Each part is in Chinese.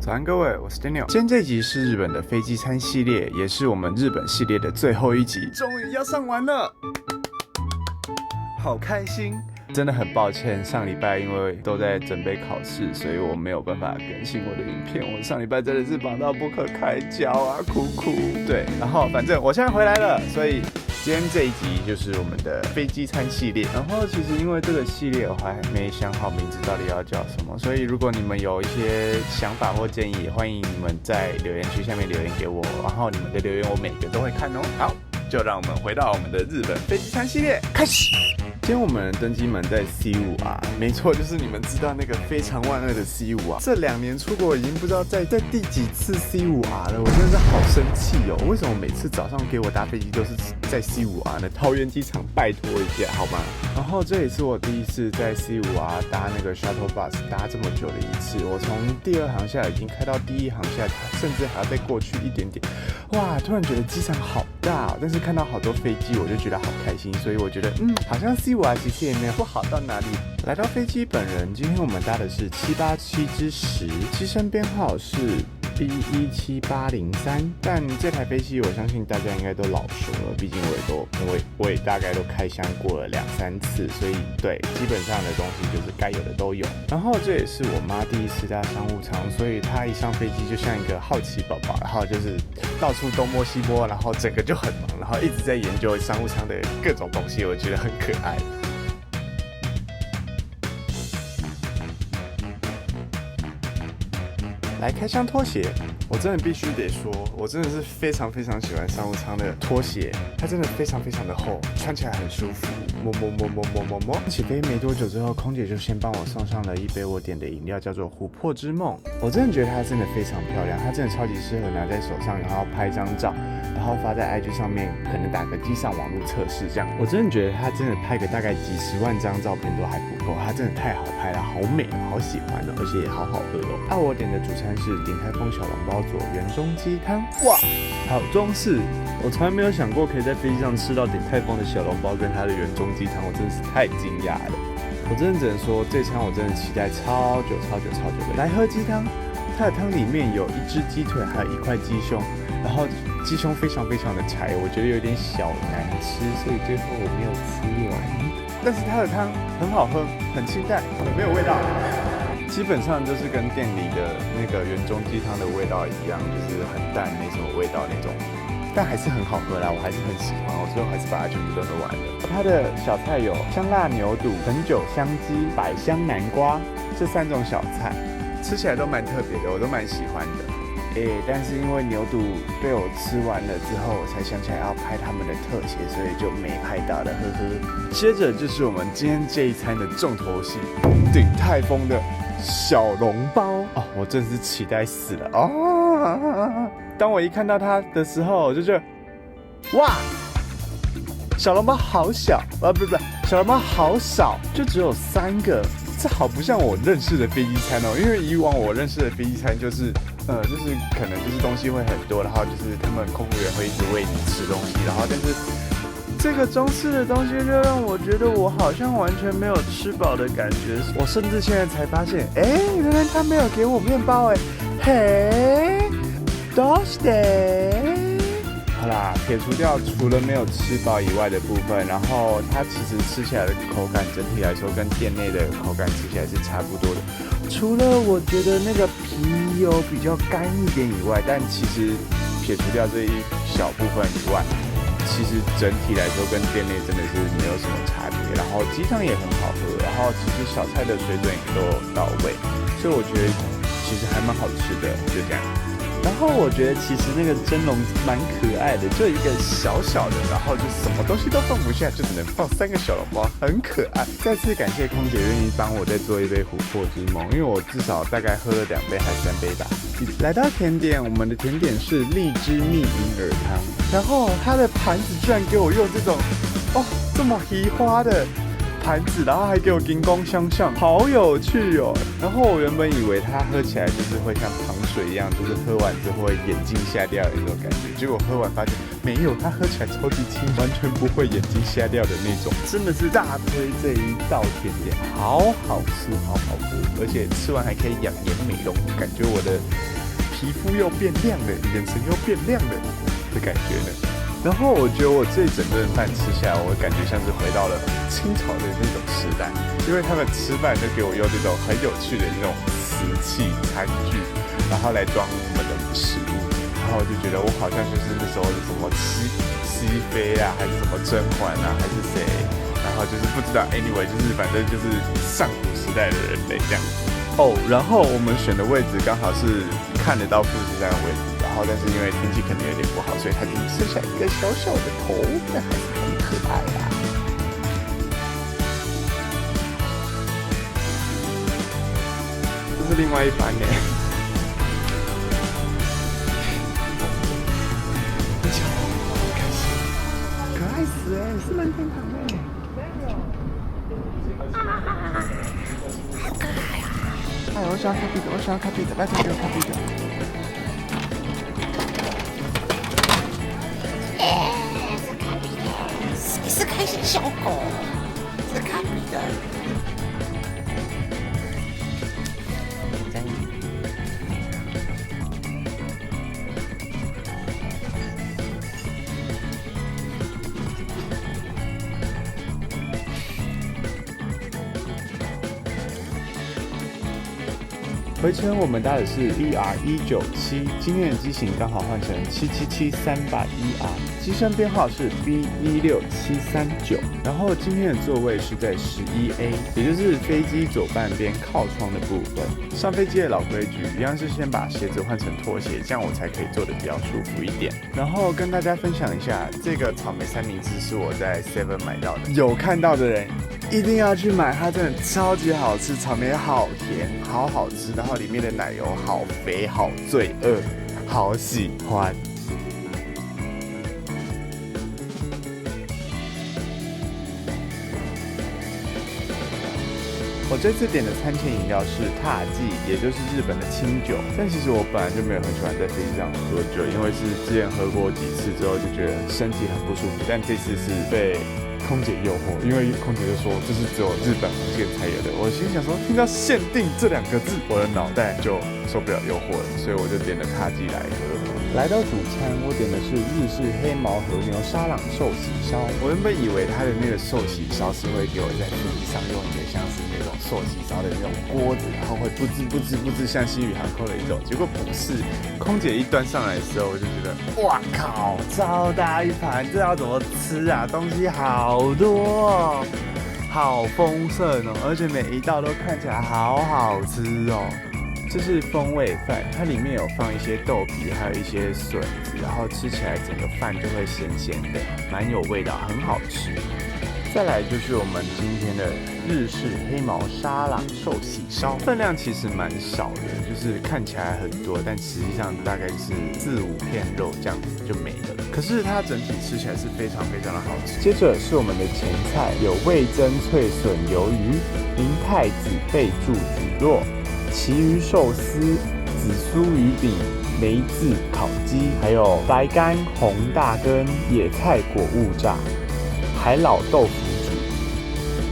早安各位，我是 Daniel。今天这集是日本的飞机餐系列，也是我们日本系列的最后一集，终于要上完了，好开心！真的很抱歉，上礼拜因为都在准备考试，所以我没有办法更新我的影片。我上礼拜真的是忙到不可开交啊，哭哭。对，然后反正我现在回来了，所以今天这一集就是我们的飞机餐系列。然后其实因为这个系列我还没想好名字到底要叫什么，所以如果你们有一些想法或建议，欢迎你们在留言区下面留言给我，然后你们的留言我每个都会看哦。好，就让我们回到我们的日本飞机餐系列开始。今天我们的登机门在 C5R， 没错，就是你们知道那个非常万恶的 C5R。这2年出国已经不知道在第几次 C5R 了，我真的是好生气哦！为什么每次早上给我搭飞机都是在 C5R 呢？桃园机场拜托一下好吗？然后这也是我第一次在 C5R 搭那个 shuttle bus 搭这么久的一次，我从第2航厦已经开到第1航厦，甚至还要再过去一点点。哇，突然觉得机场好大哦，但是看到好多飞机我就觉得好开心，所以我觉得好像 C5R 其实也没有不好到哪里。来到飞机本人，今天我们搭的是787-10，机身编号是B17803，但这台飞机我相信大家应该都老熟了，毕竟我也大概都开箱过了2-3次，所以对基本上的东西就是该有的都有。然后这也是我妈第一次搭商务舱，所以她一上飞机就像一个好奇宝宝，然后就是到处东摸西摸，然后整个就很忙，然后一直在研究商务舱的各种东西，我觉得很可爱。来开箱拖鞋，我真的必须得说，我真的是非常非常喜欢商务舱的拖鞋，它真的非常非常的厚，穿起来很舒服。摸。起飞没多久之后，空姐就先帮我送上了一杯我点的饮料，叫做琥珀之梦。我真的觉得它真的非常漂亮，它真的超级适合拿在手上，然后拍一张照，然后发在 IG 上面，可能打个机上网络测试这样。我真的觉得它真的拍个大概几十万张照片都还不够，它真的太好拍了，好美，好喜欢哦，而且也好好喝哦。我点的主餐是鼎泰丰小笼包佐原中鸡汤，哇，好中式！我从来没有想过可以在飞机上吃到鼎泰丰的小笼包跟它的原中鸡汤，我真的是太惊讶了。我真的只能说，这餐我真的期待超久的。来喝鸡汤，它的汤里面有1只鸡腿，还有1块鸡胸，然后鸡胸非常非常的柴，我觉得有点小难吃，所以最后我没有吃完。但是它的汤很好喝，很清淡，没有味道。基本上就是跟店里的那个原中鸡汤的味道一样，就是很淡，没什么味道那种，但还是很好喝啦，我还是很喜欢，我最后还是把它全部都喝完了。它的小菜有香辣牛肚、藤酒香鸡、百香南瓜这3种小菜，吃起来都蛮特别的，我都蛮喜欢的。但是因为牛肚被我吃完了之后，我才想起来要拍他们的特写，所以就没拍到了，呵呵。接着就是我们今天这一餐的重头戏，鼎泰丰的小笼包哦，我真是期待死了哦！当我一看到它的时候，我就觉得，哇，小笼包好小啊，不，小笼包好少，就只有3个，这好不像我认识的飞机餐哦。因为以往我认识的飞机餐就是可能就是东西会很多，然后就是他们空服员会一直喂你吃东西，然后但是这个中式的东西就让我觉得我好像完全没有吃饱的感觉。我甚至现在才发现，原来他没有给我面包嘿，どうして？好啦，撇除掉除了没有吃饱以外的部分，然后它其实吃起来的口感整体来说跟店内的口感吃起来是差不多的，除了我觉得那个皮有比较干一点以外，但其实撇除掉这一小部分以外，其实整体来说跟店内真的是没有什么差别，然后鸡汤也很好喝，然后其实小菜的水准也都有到位，所以我觉得其实还蛮好吃的，就这样。然后我觉得其实那个蒸笼蛮可爱的，就一个小小的，然后就什么东西都放不下，就只能放3个小笼包，很可爱。再次感谢空姐愿意帮我再做一杯琥珀之梦，因为我至少大概喝了2杯还3杯吧。来到甜点，我们的甜点是荔枝蜜银耳汤，然后它的盘子居然给我用这种这么奇花的盘盘子，然后还给我金光相向，好有趣哦。然后我原本以为它喝起来就是会像糖水一样，就是喝完之后会眼睛瞎掉的那种感觉，结果喝完发现没有，它喝起来超级轻，完全不会眼睛瞎掉的那种，真的是大推这一道甜点，好好吃，好好喝，而且吃完还可以养颜美容，感觉我的皮肤又变亮了，眼神又变亮了的感觉呢。然后我觉得我这整顿饭吃下来，我感觉像是回到了清朝的那种时代，因为他们吃饭就给我用这种很有趣的那种瓷器餐具，然后来装我们的食物，然后我就觉得我好像就是那时候的什么熹妃啊，还是什么甄嬛啊，还是谁，然后就是不知道 anyway， 就是反正就是上古时代的人类这样子。哦，然后我们选的位置刚好是看得到富士山的位置。然后，但是因为天气可能有点不好，所以它就剩下一个小小的头，但还是很可爱啦。这是另外一盘呢，很巧，好开心，可爱死哎，是任天堂哎。好可爱啊！哎，我想要卡比的，我想要卡比的，拜托给我卡比的。是开心小狗，是卡比的。回程我们搭的是 BR197，今天的机型刚好换成777-381R，机身编号是 B16739，然后今天的座位是在11A， 也就是飞机左半边靠窗的部分。上飞机的老规矩，一样是先把鞋子换成拖鞋，这样我才可以坐得比较舒服一点。然后跟大家分享一下，这个草莓三明治是我在 Seven 买到的，有看到的人一定要去买，它真的超级好吃，草莓好甜，好好吃，然后里面的奶油好肥，好罪恶，好喜欢。我这次点的餐前饮料是踏剂，也就是日本的清酒。但其实我本来就没有很喜欢在飞机上喝酒，因为是之前喝过几次之后就觉得身体很不舒服。但这次是被空姐诱惑，因为空姐就说这是只有日本航线才有的。我心想说，听到限定这2个字，我的脑袋就受不了诱惑了，所以我就点了踏剂来喝。来到主餐，我点的是日式黑毛和牛沙朗寿喜烧。我原本以为它的那个寿喜烧是会给我在飞机上用一个像是那种寿喜烧的那种锅子，然后会不滋像星宇航空的一种，结果不是。空姐一端上来的时候，我就觉得哇靠，超大一盘，这要怎么吃啊？东西好多哦，好丰盛哦，而且每一道都看起来好好吃哦。这是风味饭，它里面有放一些豆皮，还有一些笋子，然后吃起来整个饭就会咸咸的，蛮有味道，很好吃。再来就是我们今天的日式黑毛沙朗寿喜烧，分量其实蛮少的，就是看起来很多，但实际上大概是4-5片肉这样子就没了。可是它整体吃起来是非常非常的好吃。接着是我们的前菜，有味噌脆笋鱿鱼、明太子贝柱蒟蒻、旗鱼寿司、紫苏鱼饼、梅子烤鸡，还有白干红大根野菜果物炸、海老豆腐煮。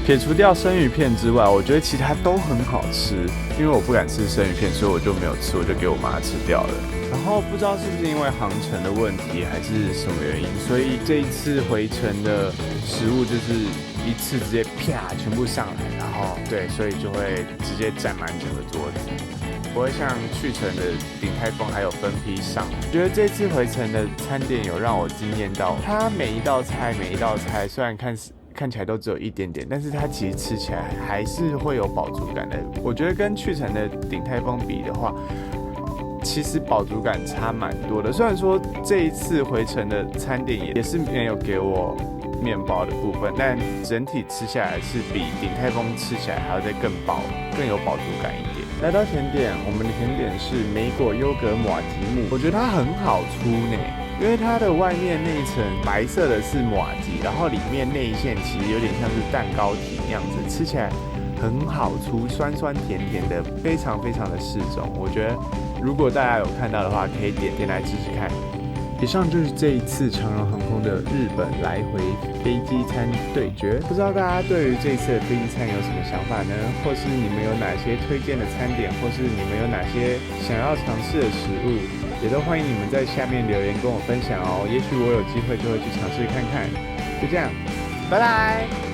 撇除掉生鱼片之外，我觉得其他都很好吃。因为我不敢吃生鱼片，所以我就没有吃，我就给我妈吃掉了。然后不知道是不是因为航程的问题，还是什么原因，所以这一次回程的食物就是一次直接啪全部上来，然后对，所以就会直接占满整个桌子，不会像去程的鼎泰丰还有分批上。我觉得这次回程的餐点有让我惊艳到，它每一道菜虽然看起来都只有一点点，但是它其实吃起来还是会有饱足感的。我觉得跟去程的鼎泰丰比的话，其实饱足感差蛮多的。虽然说这一次回程的餐点也是没有给我面包的部分，但整体吃下来是比鼎泰丰吃起来还要再更饱，更有饱足感一点。来到甜点，我们的甜点是莓果优格玛吉木，我觉得它很好出呢。因为它的外面那一层白色的是麻糬，然后里面内馅其实有点像是蛋糕体那样子，吃起来很好粗，酸酸甜甜的，非常非常的适中。我觉得如果大家有看到的话，可以点来吃吃看。以上就是这一次长荣航空的日本来回飞机餐对决，不知道大家对于这一次的飞机餐有什么想法呢？或是你们有哪些推荐的餐点，或是你们有哪些想要尝试的食物，也都欢迎你们在下面留言跟我分享哦。也许我有机会就会去尝试看看。就这样，拜拜。